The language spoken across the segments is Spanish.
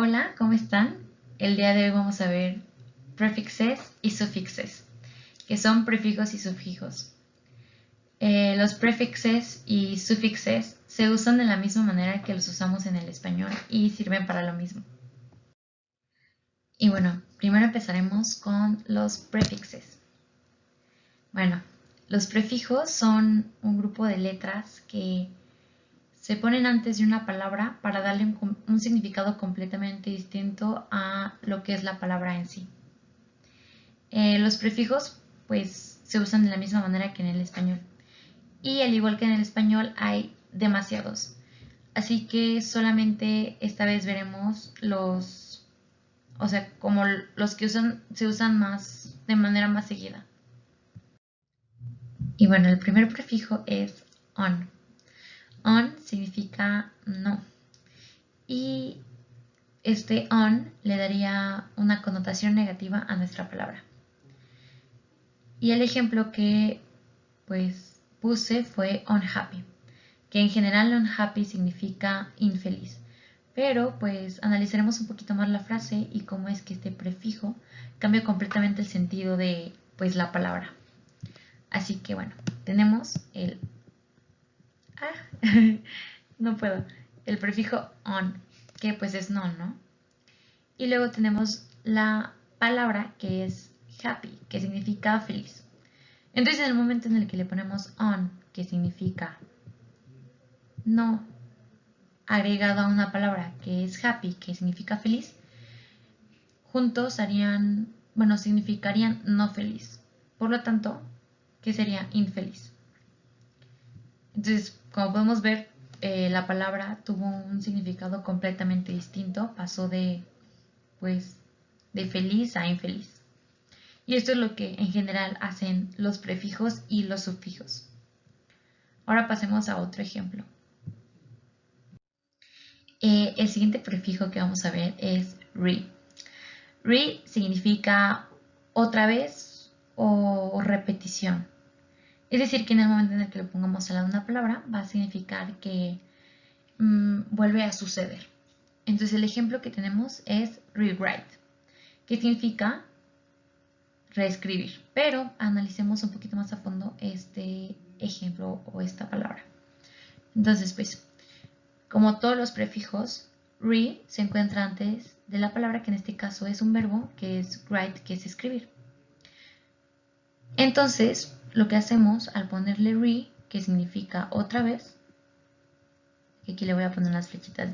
Hola, ¿cómo están? El día de hoy vamos a ver prefixes y sufixes, que son prefijos y sufijos. Los prefixes y sufixes se usan de la misma manera que los usamos en el español y sirven para lo mismo. Y bueno, primero empezaremos con los prefixes. Bueno, los prefijos son un grupo de letras que se ponen antes de una palabra para darle un significado completamente distinto a lo que es la palabra en sí. Los prefijos pues se usan de la misma manera que en el español. Y al igual que en el español hay demasiados. Así que solamente esta vez veremos como los que se usan más, de manera más seguida. Y bueno, el primer prefijo es on. On significa no. Y este on le daría una connotación negativa a nuestra palabra. Y el ejemplo que pues puse fue unhappy, que en general unhappy significa infeliz. Pero pues analizaremos un poquito más la frase y cómo es que este prefijo cambia completamente el sentido de pues la palabra. Así que bueno, tenemos no puedo, el prefijo on, que pues es ¿no? Y luego tenemos la palabra que es happy, que significa feliz. Entonces, en el momento en el que le ponemos on, que significa no, agregado a una palabra que es happy, que significa feliz, juntos significarían no feliz. Por lo tanto, ¿qué sería infeliz? Entonces, como podemos ver, la palabra tuvo un significado completamente distinto, pasó pues, de feliz a infeliz. Y esto es lo que en general hacen los prefijos y los sufijos. Ahora pasemos a otro ejemplo. El siguiente prefijo que vamos a ver es re. Re significa otra vez o repetición. Es decir, que en el momento en el que le pongamos al lado una palabra va a significar que vuelve a suceder. Entonces el ejemplo que tenemos es rewrite, que significa reescribir. Pero analicemos un poquito más a fondo este ejemplo o esta palabra. Entonces, pues, como todos los prefijos, re se encuentra antes de la palabra, que en este caso es un verbo, que es write, que es escribir. Entonces, lo que hacemos al ponerle re, que significa otra vez, que aquí le voy a poner unas flechitas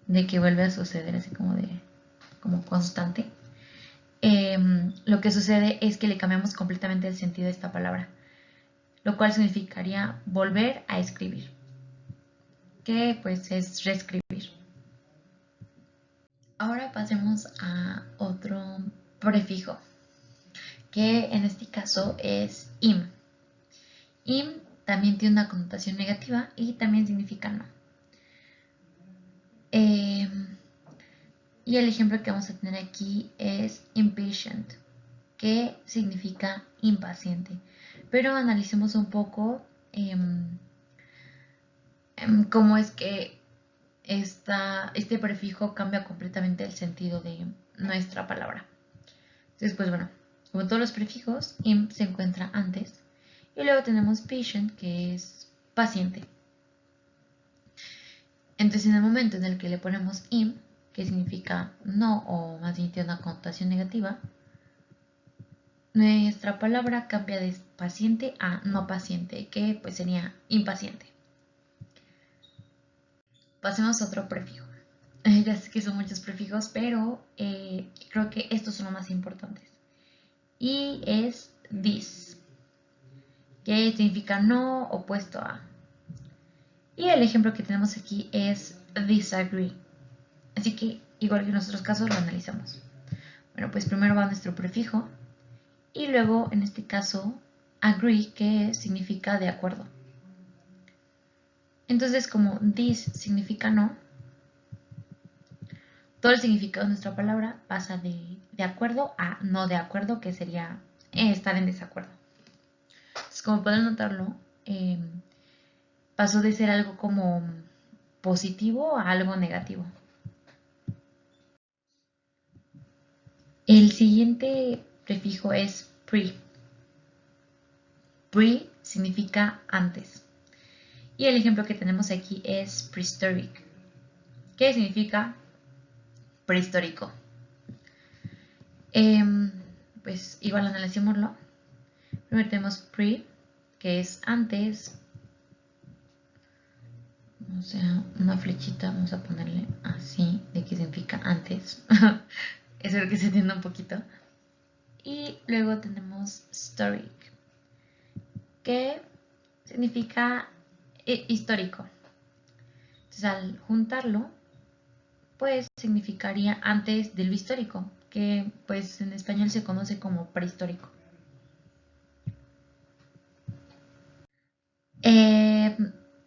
de que vuelve a suceder, así como constante. Lo que sucede es que le cambiamos completamente el sentido de esta palabra, lo cual significaría volver a escribir, que pues es reescribir. Ahora pasemos a otro prefijo, que en este caso es im. Im también tiene una connotación negativa y también significa no. Y el ejemplo que vamos a tener aquí es impatient, que significa impaciente. Pero analicemos un poco cómo es que este prefijo cambia completamente el sentido de nuestra palabra. Entonces, pues bueno, como todos los prefijos, im se encuentra antes. Y luego tenemos patient, que es paciente. Entonces, en el momento en el que le ponemos im, que significa no, o más bien tiene una connotación negativa, nuestra palabra cambia de paciente a no paciente, que pues sería impaciente. Pasemos a otro prefijo. Ya sé que son muchos prefijos, pero creo que estos son los más importantes. Y es this, que significa no, opuesto a. Y el ejemplo que tenemos aquí es disagree. Así que, igual que en nuestros casos, lo analizamos. Bueno, pues primero va nuestro prefijo y luego, en este caso, agree, que significa de acuerdo. Entonces, como this significa no, todo el significado de nuestra palabra pasa de acuerdo a no de acuerdo, que sería estar en desacuerdo. Entonces, como pueden notarlo, pasó de ser algo como positivo a algo negativo. El siguiente prefijo es pre. Pre significa antes. Y el ejemplo que tenemos aquí es prehistoric, que significa prehistórico. Pues igual analicémoslo. Primero tenemos pre, que es antes. O sea, una flechita, vamos a ponerle así, de que significa antes. Espero que se entienda un poquito. Y luego tenemos historic, que significa histórico. Entonces, al juntarlo, pues significaría antes de lo histórico, que pues en español se conoce como prehistórico.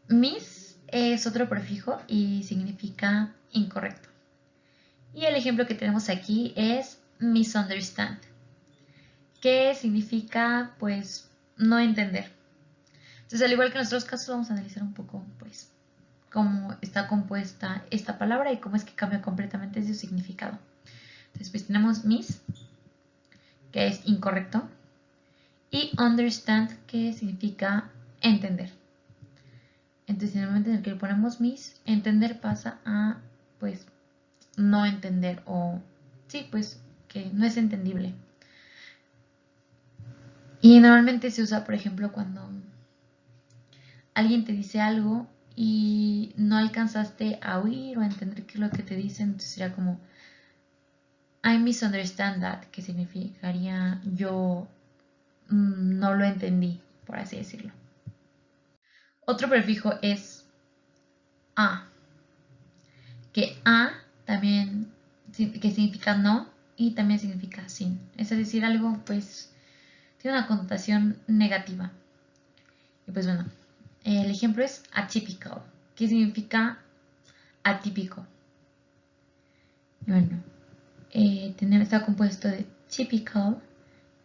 Mis es otro prefijo y significa incorrecto. Y el ejemplo que tenemos aquí es misunderstand, que significa pues no entender. Entonces, al igual que en nuestros casos, vamos a analizar un poco pues cómo está compuesta esta palabra y cómo es que cambia completamente su significado. Entonces, pues tenemos mis, que es incorrecto, y understand, que significa entender. Entonces, en el momento en el que le ponemos mis, entender pasa a pues no entender, o sí, pues que no es entendible. Y normalmente se usa, por ejemplo, cuando alguien te dice algo y no alcanzaste a oír o a entender qué es lo que te dicen, entonces sería como I misunderstand that, que significaría yo no lo entendí, por así decirlo. Otro prefijo es a, que a también que significa no y también significa sin. Es decir, algo pues tiene una connotación negativa. Y pues bueno, el ejemplo es atypical, que significa atípico. Y bueno, está compuesto de typical,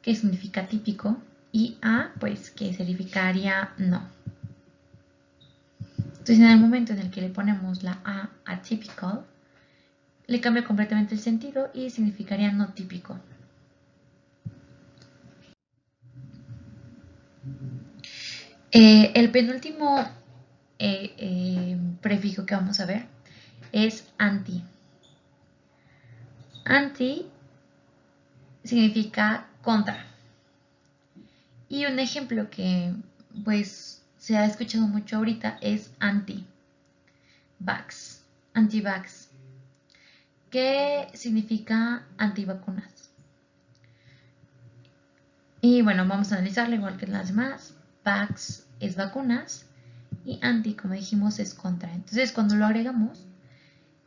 que significa típico, y a, pues que significaría no. Entonces, en el momento en el que le ponemos la a atypical, le cambia completamente el sentido y significaría no típico. El penúltimo prefijo que vamos a ver es anti. Anti significa contra. Y un ejemplo que pues se ha escuchado mucho ahorita es anti-vax. Anti-vax, que significa antivacunas. Y bueno, vamos a analizarlo igual que las demás. Vax es vacunas y anti, como dijimos, es contra. Entonces, cuando lo agregamos,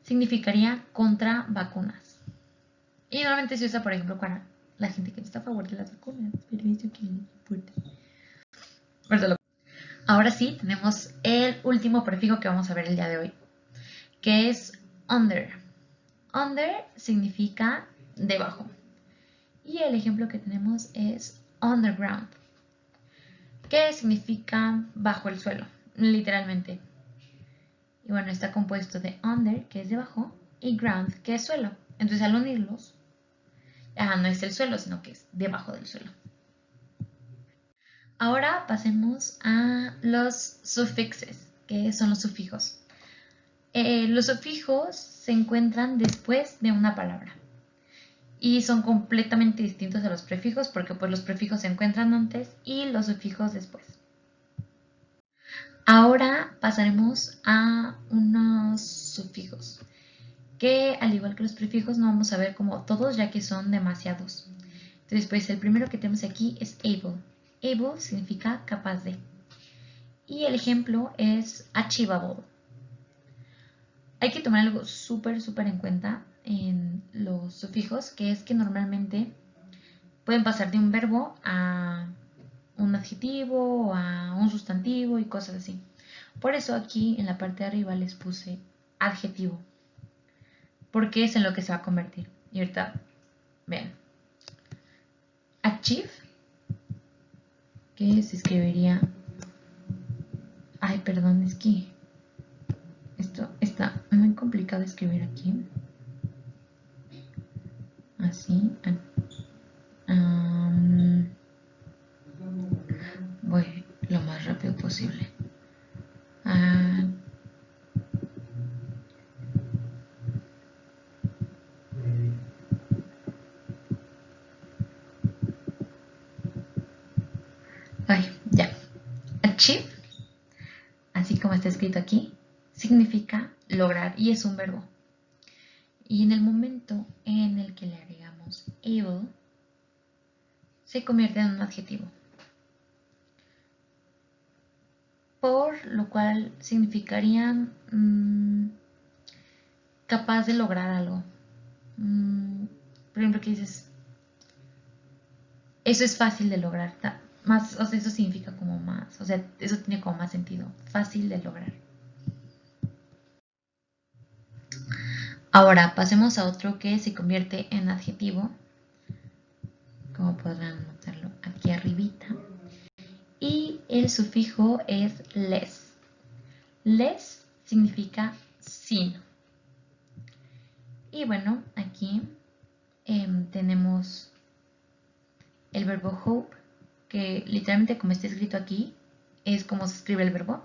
significaría contra vacunas. Y normalmente se usa, por ejemplo, para la gente que no está a favor de las vacunas. Pero eso que no importa. Ahora sí, tenemos el último prefijo que vamos a ver el día de hoy, que es under. Under significa debajo. Y el ejemplo que tenemos es underground, que significa bajo el suelo, literalmente. Y bueno, está compuesto de under, que es debajo, y ground, que es suelo. Entonces, al unirlos, no es el suelo, sino que es debajo del suelo. Ahora pasemos a los sufixes, que son los sufijos. Los sufijos se encuentran después de una palabra y son completamente distintos a los prefijos porque pues, los prefijos se encuentran antes y los sufijos después. Ahora pasaremos a unos sufijos que, al igual que los prefijos, no vamos a ver como todos ya que son demasiados. Entonces, pues el primero que tenemos aquí es able. Able significa capaz de. Y el ejemplo es achievable. Hay que tomar algo súper en cuenta en los sufijos, que es que normalmente pueden pasar de un verbo a un adjetivo, a un sustantivo y cosas así. Por eso aquí en la parte de arriba les puse adjetivo, porque es en lo que se va a convertir. Y ahorita, vean. Achieve, que se escribiría... Ay, perdón, es que Esto está muy complicado de escribir aquí. Así. Voy lo más rápido posible. Ya. Achieve, así como está escrito aquí, significa lograr y es un verbo. Y en el momento en el que le agregamos able, se convierte en un adjetivo. Por lo cual significarían capaz de lograr algo. Por ejemplo, que dices, eso es fácil de lograr. Más, o sea, eso significa como más, o sea, eso tiene como más sentido. Fácil de lograr. Ahora pasemos a otro que se convierte en adjetivo, como podrán notarlo aquí arribita. Y el sufijo es less. Less significa sin. Y bueno, aquí tenemos el verbo hope, que literalmente como está escrito aquí, es como se escribe el verbo.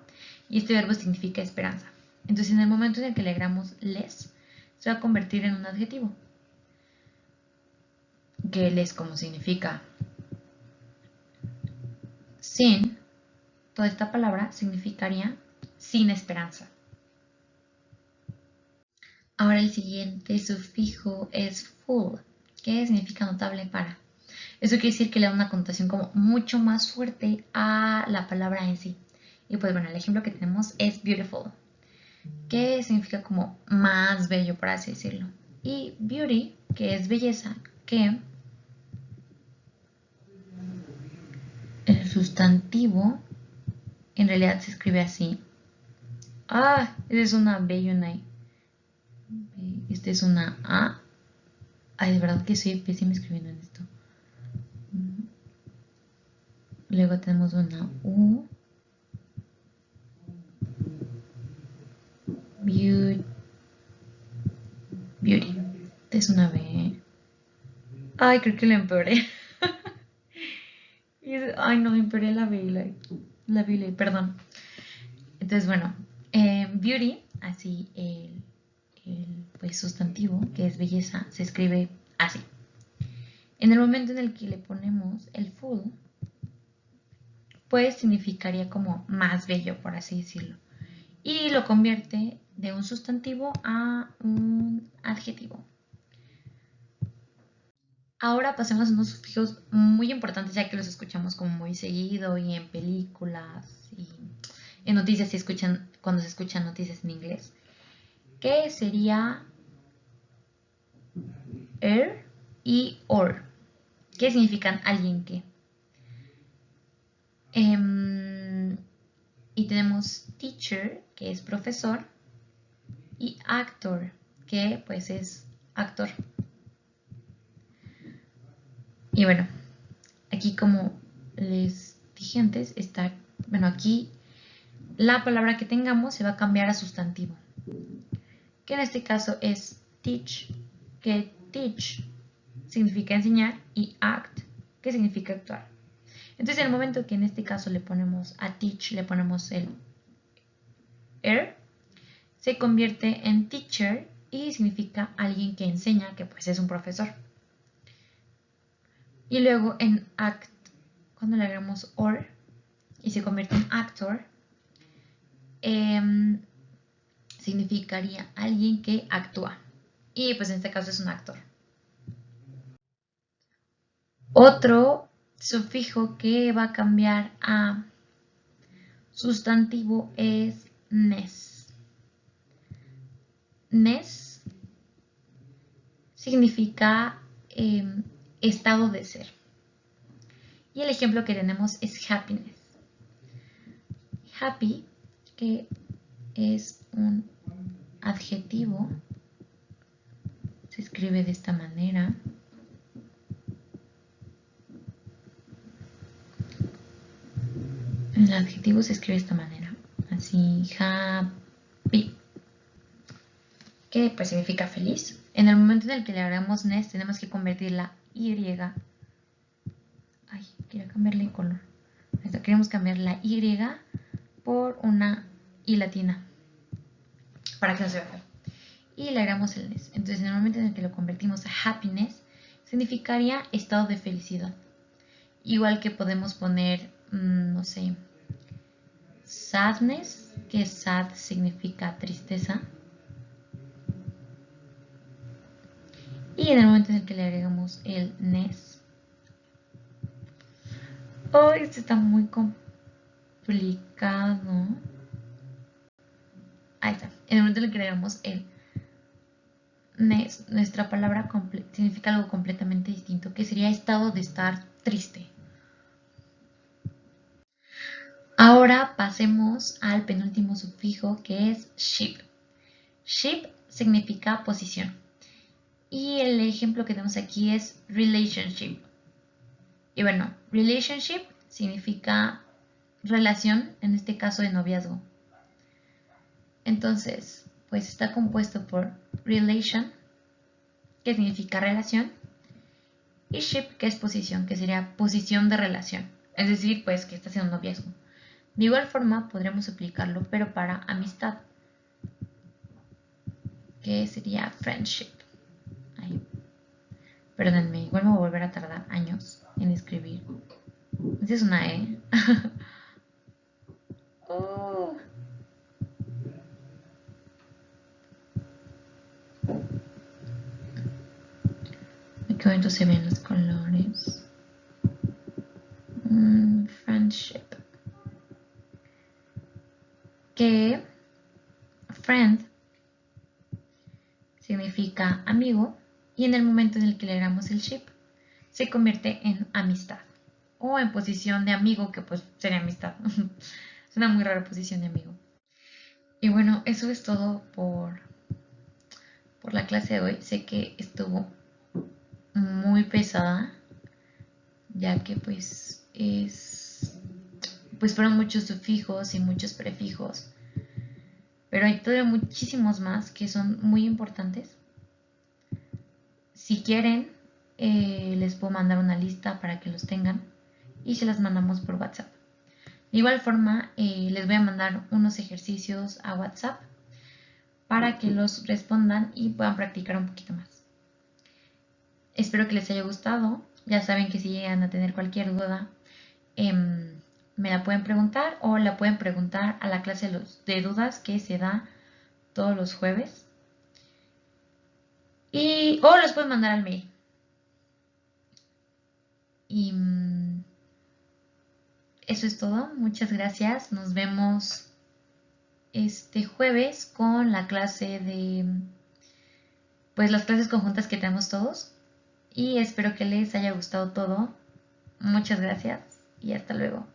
Y este verbo significa esperanza. Entonces en el momento en el que le agregamos less, se va a convertir en un adjetivo. Que less como significa sin, toda esta palabra significaría sin esperanza. Ahora el siguiente sufijo es full, que significa notable para. Eso quiere decir que le da una connotación como mucho más fuerte a la palabra en sí. Y pues bueno, el ejemplo que tenemos es beautiful, que significa como más bello, por así decirlo. Y beauty, que es belleza, que el sustantivo en realidad se escribe así. Esta es una B y una I. Esta es una A. De verdad que soy pésima escribiendo en esto. Luego tenemos una U. Beauty. Esta es una B. Creo que la empeoré. No, empeoré la B y la B y la I, perdón. Entonces, bueno, beauty, así el pues, sustantivo, que es belleza, se escribe así. En el momento en el que le ponemos el full, pues significaría como más bello, por así decirlo. Y lo convierte de un sustantivo a un adjetivo. Ahora pasemos a unos sufijos muy importantes, ya que los escuchamos como muy seguido y en películas y en noticias cuando se escuchan noticias en inglés, que sería y or, que significan alguien que. Y tenemos teacher, que es profesor, y actor, que pues es actor. Y bueno, aquí como les dije antes, aquí la palabra que tengamos se va a cambiar a sustantivo, que en este caso es teach, que teach significa enseñar, y act, que significa actuar. Entonces, en el momento que en este caso le ponemos a teach, le ponemos el se convierte en teacher y significa alguien que enseña, que pues es un profesor. Y luego en act, cuando le agregamos or y se convierte en actor, significaría alguien que actúa. Y pues en este caso es un actor. Otro sufijo que va a cambiar a sustantivo es ness. Ness significa estado de ser. Y el ejemplo que tenemos es happiness. Happy, que es un adjetivo, se escribe de esta manera. El adjetivo se escribe de esta manera, así, happy. que pues significa feliz. En el momento en el que le agregamos ness, tenemos que convertir la Y. Ay, quiero cambiarle color. Queremos cambiar la Y por una I latina para que no se vea feo. Y le agregamos el ness. Entonces, en el momento en el que lo convertimos a happiness, significaría estado de felicidad. Igual que podemos poner, no sé, sadness, que sad significa tristeza. Y en el momento en el que le agregamos el ness. Oh, esto está muy complicado. Ahí está. En el momento en el que le agregamos el ness, nuestra palabra significa algo completamente distinto, que sería estado de estar triste. Ahora pasemos al penúltimo sufijo, que es ship. Ship significa posición. Y el ejemplo que tenemos aquí es relationship. Y bueno, relationship significa relación, en este caso de noviazgo. Entonces, pues está compuesto por relation, que significa relación, y ship, que es posición, que sería posición de relación. Es decir, pues que está haciendo un noviazgo. De igual forma podremos aplicarlo, pero para amistad, que sería friendship. Ahí. Perdónenme, igual me voy a volver a tardar años en escribir. Esa es una E. Oh. Qué bonito se ven los colores. Friendship. Que friend significa amigo y en el momento en el que le agregamos el ship se convierte en amistad o en posición de amigo, que pues sería amistad. Es una muy rara posición de amigo. Y bueno, eso es todo por la clase de hoy. Sé que estuvo muy pesada, ya que pues fueron muchos sufijos y muchos prefijos, pero hay todavía muchísimos más que son muy importantes. Si quieren, les puedo mandar una lista para que los tengan y se las mandamos por WhatsApp. De igual forma, les voy a mandar unos ejercicios a WhatsApp para que los respondan y puedan practicar un poquito más. Espero que les haya gustado. Ya saben que si llegan a tener cualquier duda, me la pueden preguntar o la pueden preguntar a la clase de dudas que se da todos los jueves. O los pueden mandar al mail. Y eso es todo. Muchas gracias. Nos vemos este jueves con la clase de, pues las clases conjuntas que tenemos todos. Y espero que les haya gustado todo. Muchas gracias y hasta luego.